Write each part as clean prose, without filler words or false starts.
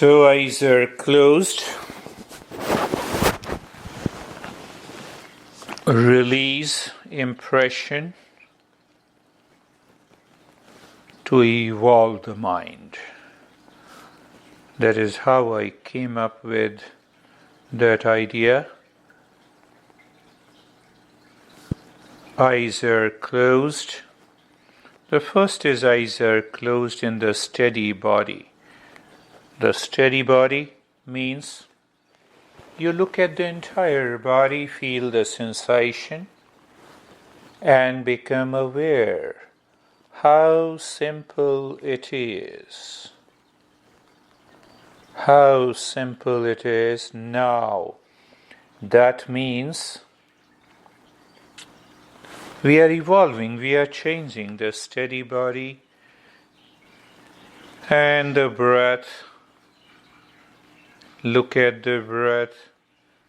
So eyes are closed. Release impression to evolve the mind. That is how I came up with that idea. Eyes are closed. The first is eyes are closed in the steady body. The steady body means you look at the entire body, feel the sensation, and become aware how simple it is. How simple it is now. That means we are evolving, we are changing the steady body and the breath. Look at the breath.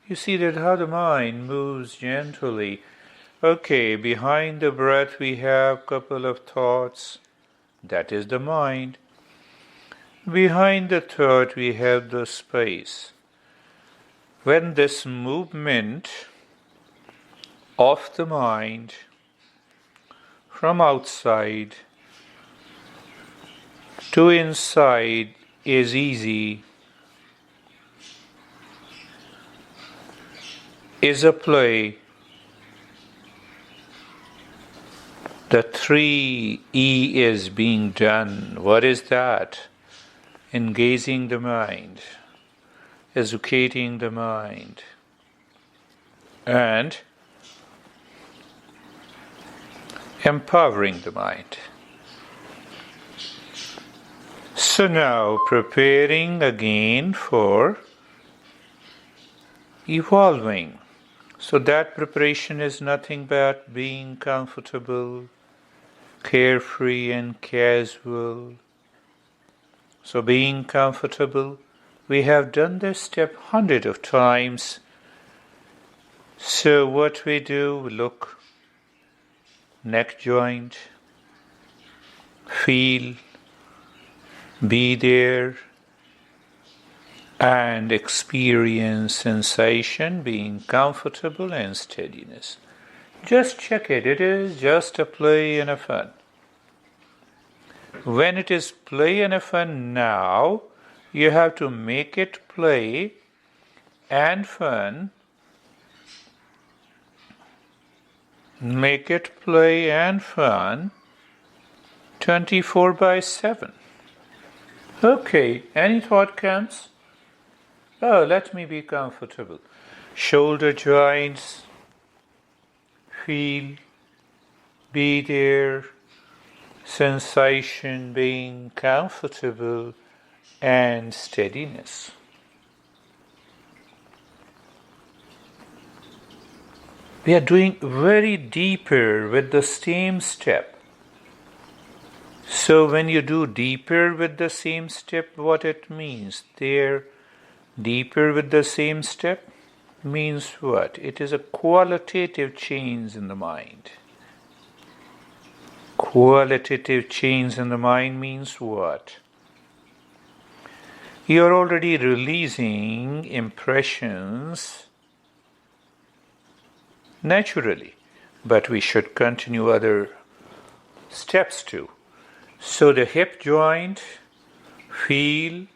You see that how the mind moves gently. Okay, behind the breath we have a couple of thoughts. That is the mind. Behind the thought we have the space. When this movement of the mind from outside to inside is easy, is a play. The 3E is being done. What is that? Engaging the mind, educating the mind, and empowering the mind. So now preparing again for evolving. So that preparation is nothing but being comfortable, carefree and casual. So being comfortable, we have done this step hundreds of times. So what we do, look, neck joint, feel, be there, and experience sensation, being comfortable and steadiness. Just check it. It is just a play and a fun. When it is play and a fun now, you have to make it play and fun. Make it play and fun 24/7. Okay, any thought comes? Oh, let me be comfortable. Shoulder joints, feel, be there, sensation, being comfortable, and steadiness. We are doing very deeper with the same step. So when you do deeper with the same step, what it means? There, deeper with the same step means what? It is a qualitative change in the mind. Qualitative change in the mind means what? You are already releasing impressions naturally, but we should continue other steps too. So the hip joint, feel,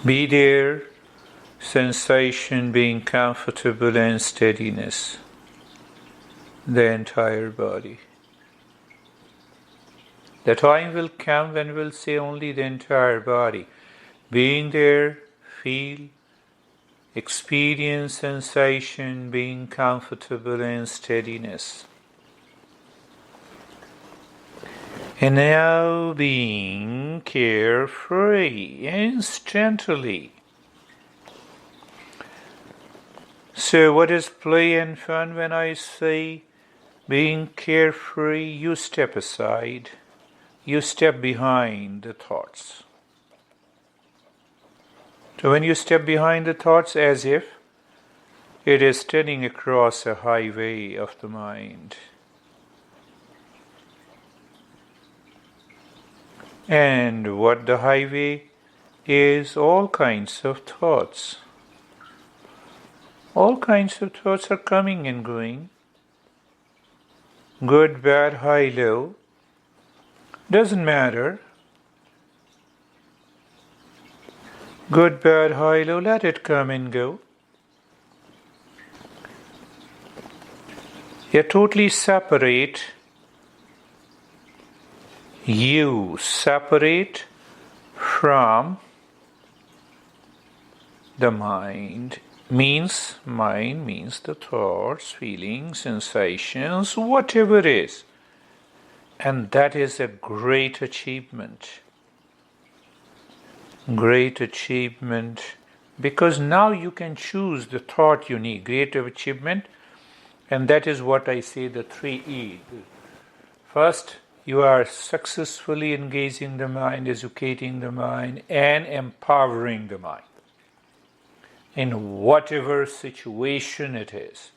be there, sensation, being comfortable and steadiness. The entire body. The time will come when we'll say only the entire body. Being there, feel, experience sensation, being comfortable and steadiness. And now being carefree, instantly. So what is play and fun when I say being carefree? You step aside. You step behind the thoughts. So when you step behind the thoughts, as if it is standing across a highway of the mind. And what the highway is, all kinds of thoughts. All kinds of thoughts are coming and going. Good, bad, high, low. Doesn't matter. Good, bad, high, low, let it come and go. You're totally separate. You separate from the mind. Mind means the thoughts, feelings, sensations, whatever it is. And that is a great achievement. Great achievement. Because now you can choose the thought you need. Great achievement. And that is what I say, the 3E. First, you are successfully engaging the mind, educating the mind, and empowering the mind. In whatever situation it is.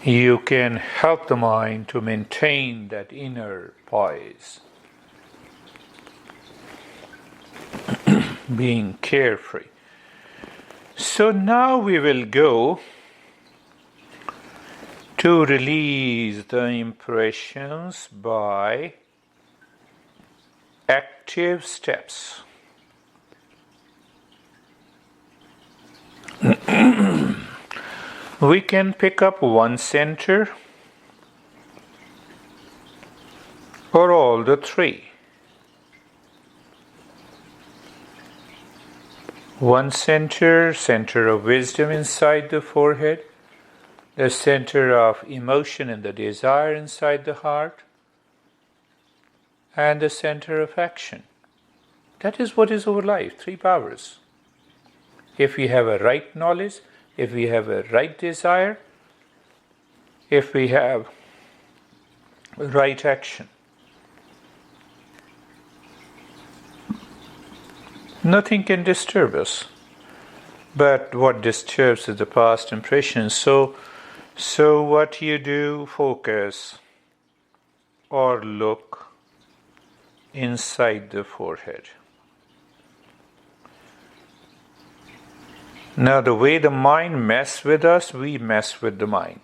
You can help the mind to maintain that inner poise. Being carefree. So now we will go to release the impressions by active steps. We can pick up one center or all the three. One center of wisdom inside the forehead, the center of emotion and the desire inside the heart, and the center of action. That is what is our life, 3 powers. If we have a right knowledge, if we have a right desire, if we have right action. Nothing can disturb us. But what disturbs is the past impressions. So what you do, focus or look inside the forehead. Now the way the mind messes with us, we mess with the mind.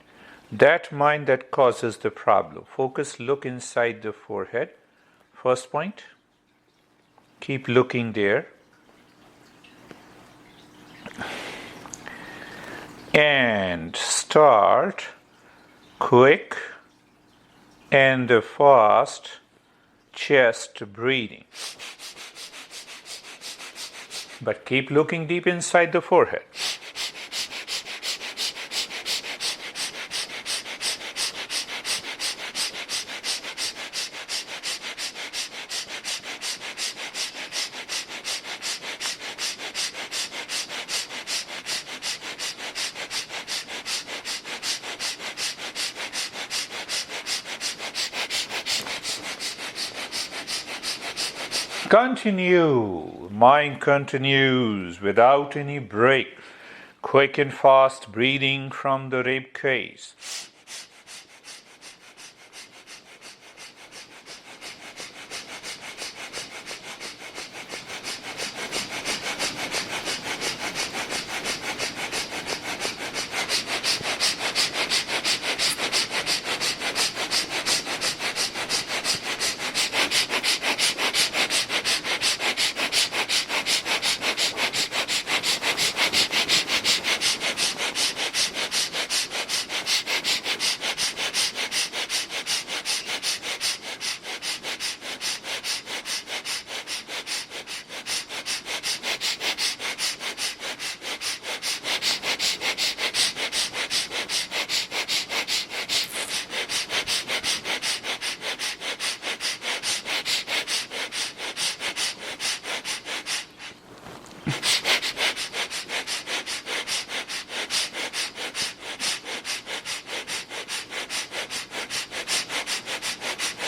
That mind that causes the problem. Focus, look inside the forehead. First point. Keep looking there. And start quick and fast chest breathing. But keep looking deep inside the forehead. Continue. Mind continues without any break. Quick and fast breathing from the rib cage.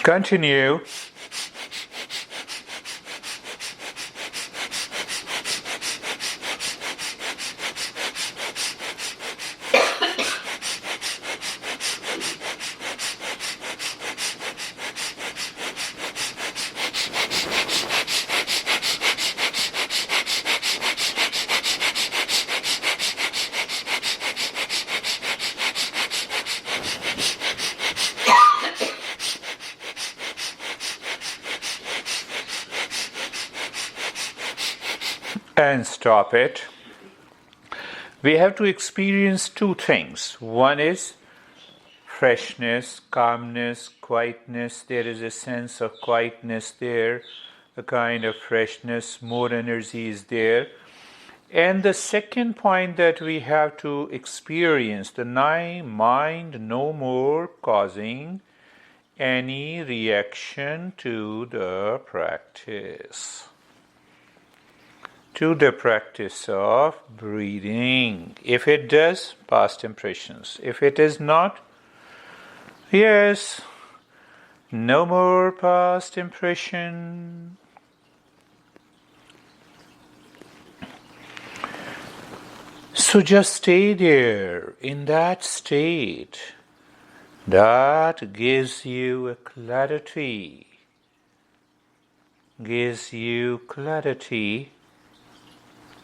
Continue. and stop it. We have to experience two things. One is freshness, calmness, quietness. There is a sense of quietness there, a kind of freshness, more energy is there. And the second point that we have to experience, the mind no more causing any reaction to the practice. To the practice of breathing. If it does, past impressions. If it is not, yes, no more past impression. So just stay there in that state. That gives you a clarity. Gives you clarity.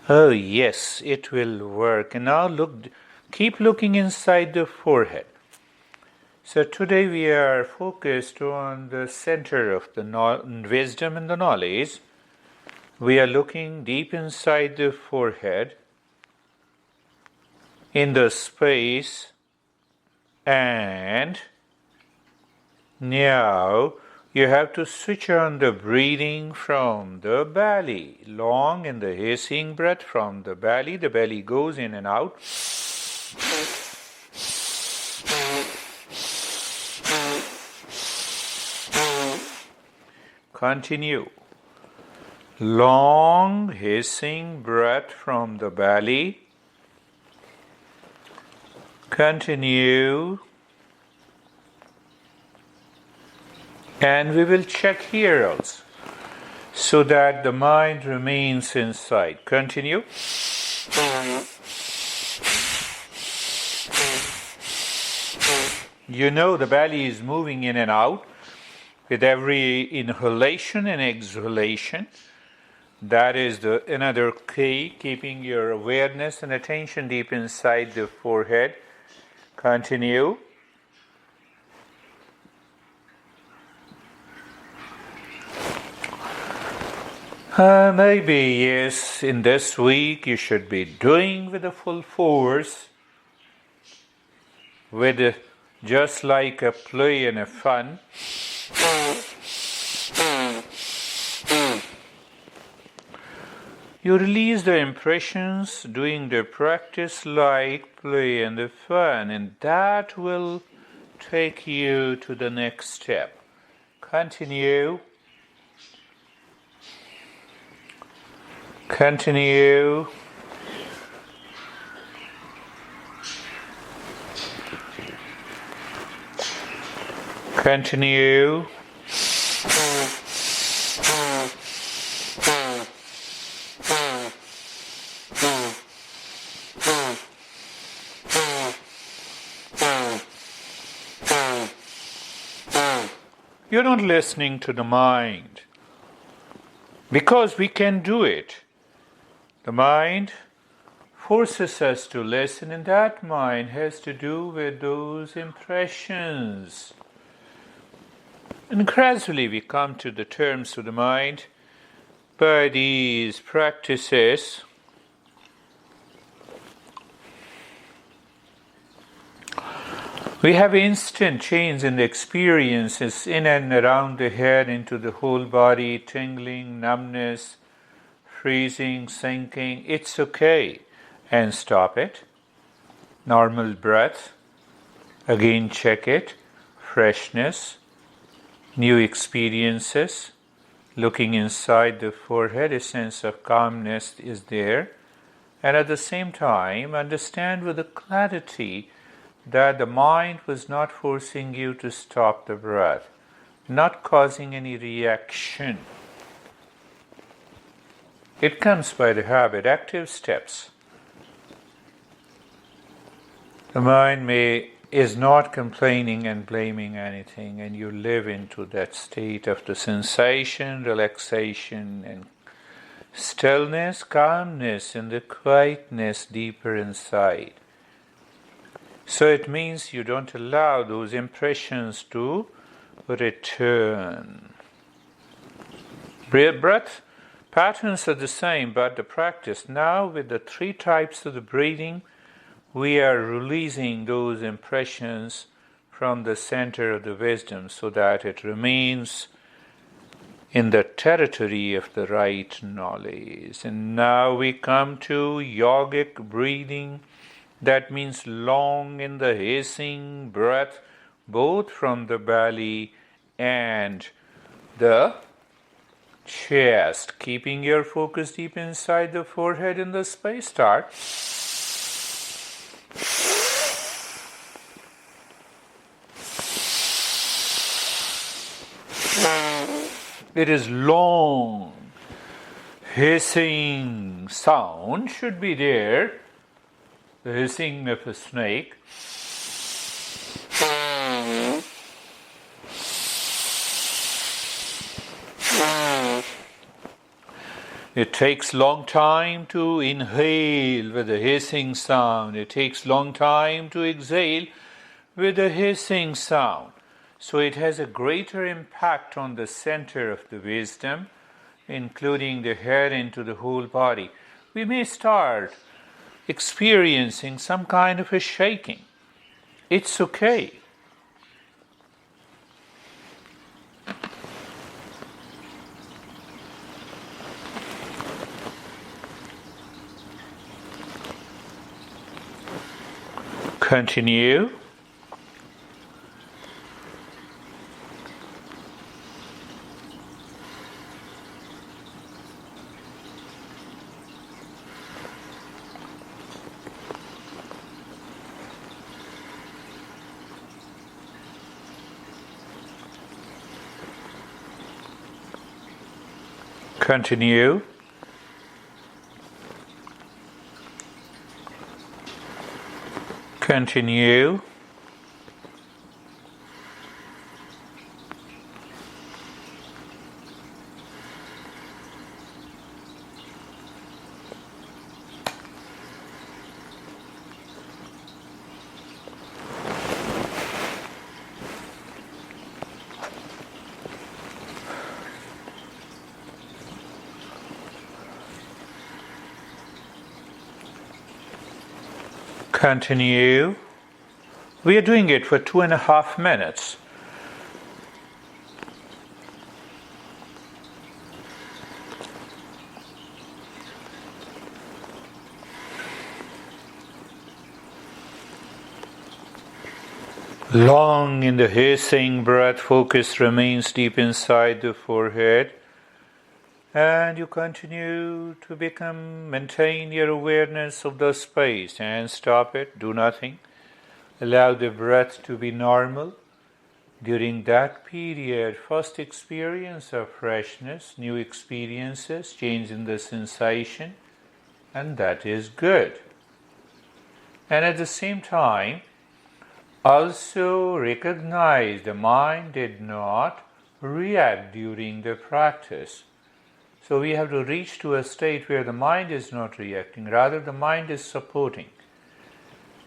Oh yes, it will work. And now keep looking inside the forehead. So today we are focused on the center of the wisdom and the knowledge. We are looking deep inside the forehead, in the space, and now you have to switch on the breathing from the belly. Long in the hissing breath from the belly goes in and out. Continue. Long hissing breath from the belly. Continue. And we will check here also, so that the mind remains inside. Continue. You know the belly is moving in and out with every inhalation and exhalation. That is another key, keeping your awareness and attention deep inside the forehead. Continue. Maybe, yes, in this week you should be doing with a full force, with just like a play and a fun. You release the impressions doing the practice like play and the fun, and that will take you to the next step. Continue. Continue. Continue. You're not listening to the mind, because we can do it. The mind forces us to listen, and that mind has to do with those impressions. And gradually we come to the terms of the mind by these practices. We have instant change in the experiences in and around the head, into the whole body, tingling, numbness, freezing, sinking. It's okay. And stop it. Normal breath. Again check it. Freshness. New experiences. Looking inside the forehead, a sense of calmness is there. And at the same time, understand with the clarity that the mind was not forcing you to stop the breath, not causing any reaction. It comes by the habit, active steps. The mind is not complaining and blaming anything, and you live into that state of the sensation, relaxation, and stillness, calmness, and the quietness deeper inside. So it means you don't allow those impressions to return. Breath Patterns are the same, but the practice. Now with the 3 types of the breathing, we are releasing those impressions from the center of the wisdom so that it remains in the territory of the right knowledge. And now we come to yogic breathing. That means long in the hissing breath, both from the belly and the chest. Keeping your focus deep inside the forehead in the space. Start. It is long, hissing sound should be there, the hissing of a snake. It takes long time to inhale with a hissing sound. It takes long time to exhale with a hissing sound. So it has a greater impact on the center of the wisdom, including the head into the whole body. We may start experiencing some kind of a shaking. It's okay. Continue. Continue. Continue. Continue. We are doing it for 2.5 minutes. Long in the hissing breath, focus remains deep inside the forehead. And you continue to maintain your awareness of the space and stop it, do nothing. Allow the breath to be normal. During that period, first experience of freshness, new experiences, change in the sensation, and that is good. And at the same time, also recognize the mind did not react during the practice. So we have to reach to a state where the mind is not reacting, rather the mind is supporting.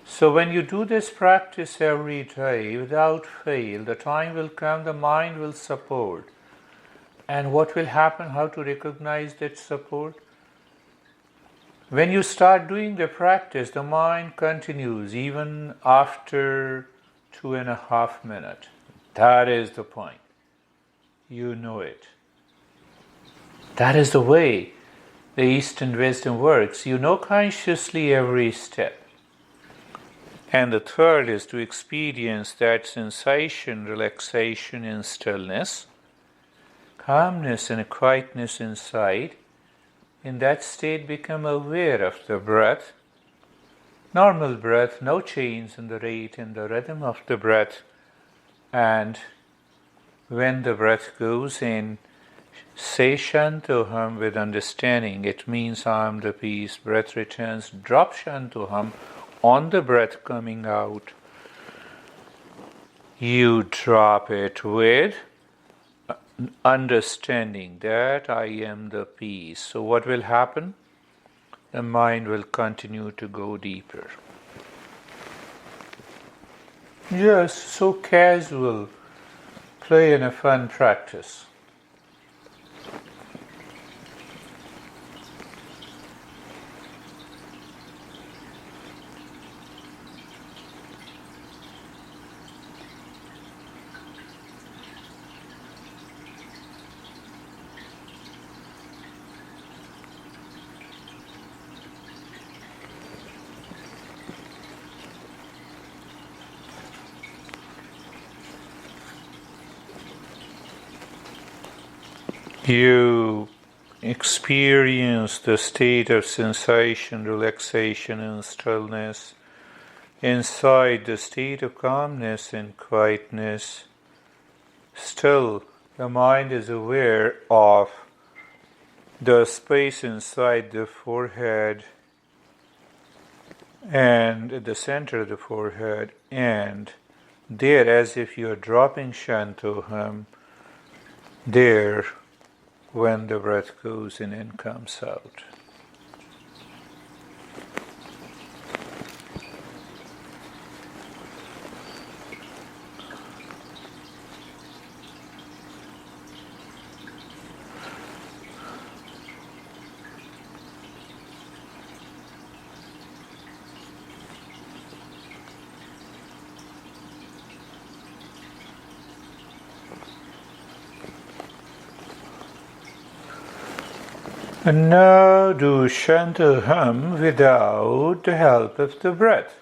So when you do this practice every day without fail, the time will come, the mind will support. And what will happen, how to recognize that support? When you start doing the practice, the mind continues even after 2.5 minutes. That is the point. You know it. That is the way the Eastern wisdom works. You know consciously every step. And the third is to experience that sensation, relaxation and stillness, calmness and quietness inside. In that state, become aware of the breath. Normal breath, no change in the rate and the rhythm of the breath. And when the breath goes in, say Shantoham with understanding. It means I am the peace. Breath returns. Drop Shantoham on the breath coming out. You drop it with understanding that I am the peace. So what will happen? The mind will continue to go deeper. Yes, so casual. Play in a fun practice. You experience the state of sensation, relaxation, and stillness. Inside the state of calmness and quietness, still the mind is aware of the space inside the forehead and at the center of the forehead, and there, as if you are dropping Shantoham, there when the breath goes in and comes out. And now do Shantoham without the help of the breath.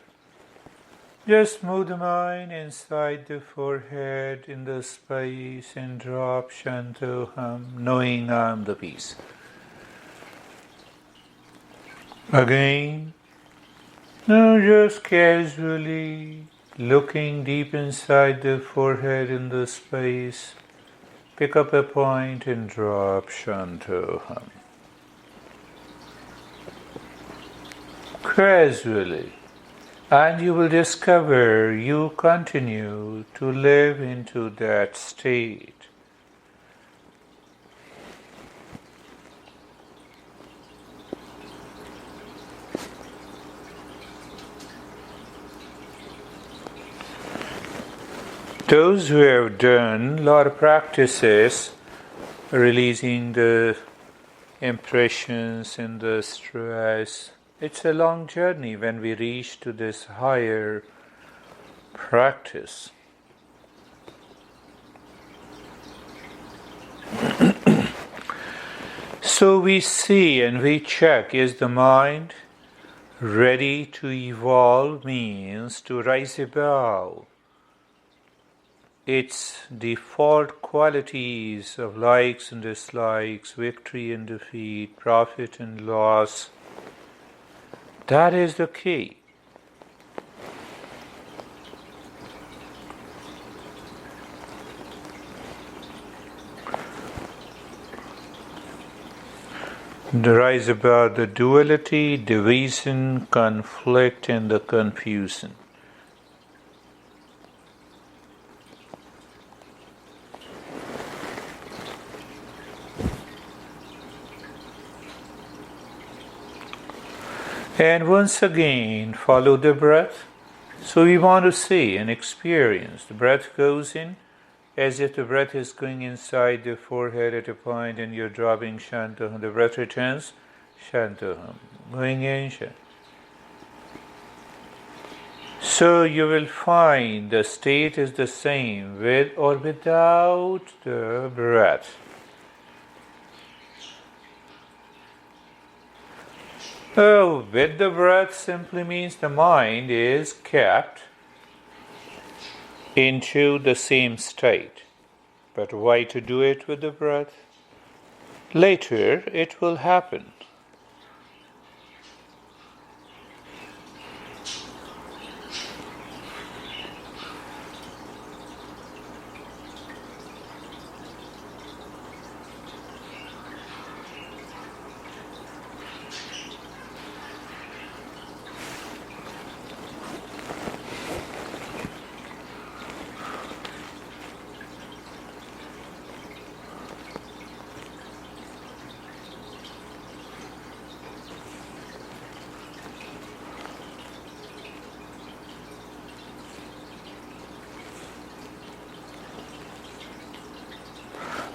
Just move the mind inside the forehead in the space and drop Shantoham, knowing I am the peace. Again, now just casually looking deep inside the forehead in the space, pick up a point and drop Shantoham. Gradually, and you will discover you continue to live into that state. Those who have done a lot of practices, releasing the impressions and the stress, it's a long journey when we reach to this higher practice. So we see and we check, is the mind ready to evolve, means to rise above its default qualities of likes and dislikes, victory and defeat, profit and loss. That is the key. The rise above the duality, division, conflict, and the confusion. And once again, follow the breath. So we want to see and experience. The breath goes in as if the breath is going inside the forehead at a point and you're dropping Shantoham. The breath returns, Shantoham. Going in, Shantoham. So you will find the state is the same with or without the breath. Oh, with the breath simply means the mind is kept into the same state. But why to do it with the breath? Later it will happen.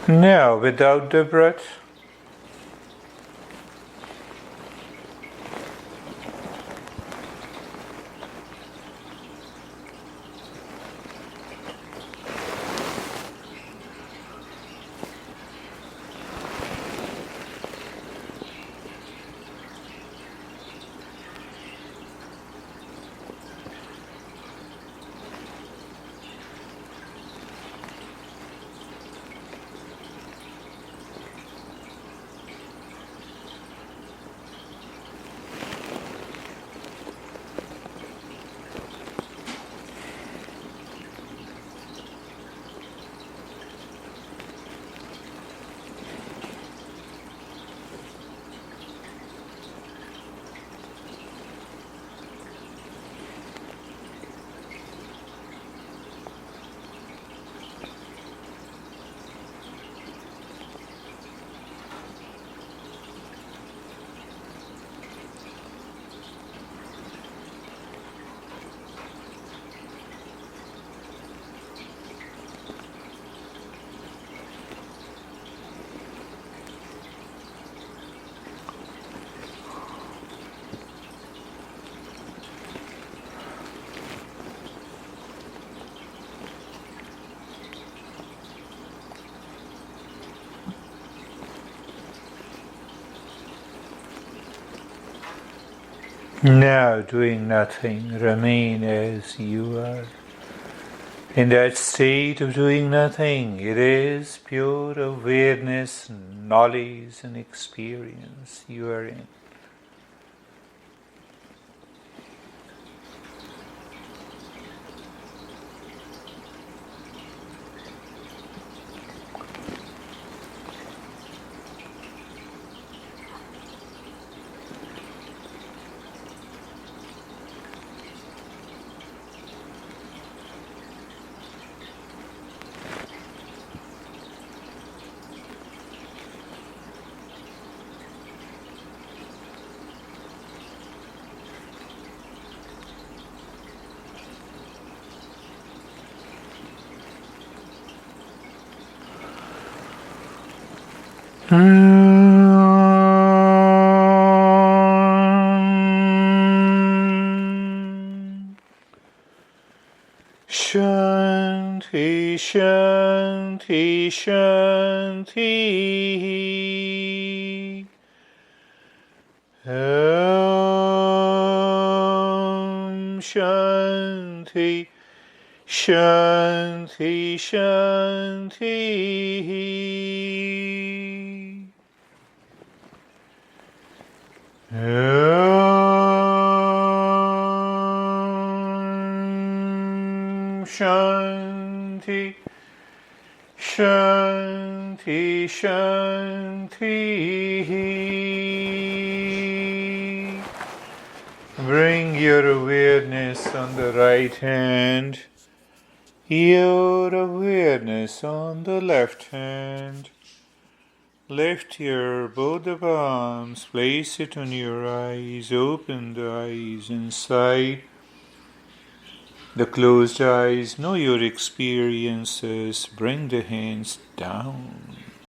Now, without the breath, Now doing nothing, remain as you are. In that state of doing nothing, it is pure awareness, knowledge and experience you are in. Shanti, Shanti, Shanti. Om Shanti, Shanti, Shanti. Om Shanti, Shanti, Shanti. Bring your awareness on the right hand, your awareness on the left hand. Lift your both the palms, place it on your eyes, open the eyes inside. The closed eyes, know your experiences, bring the hands down.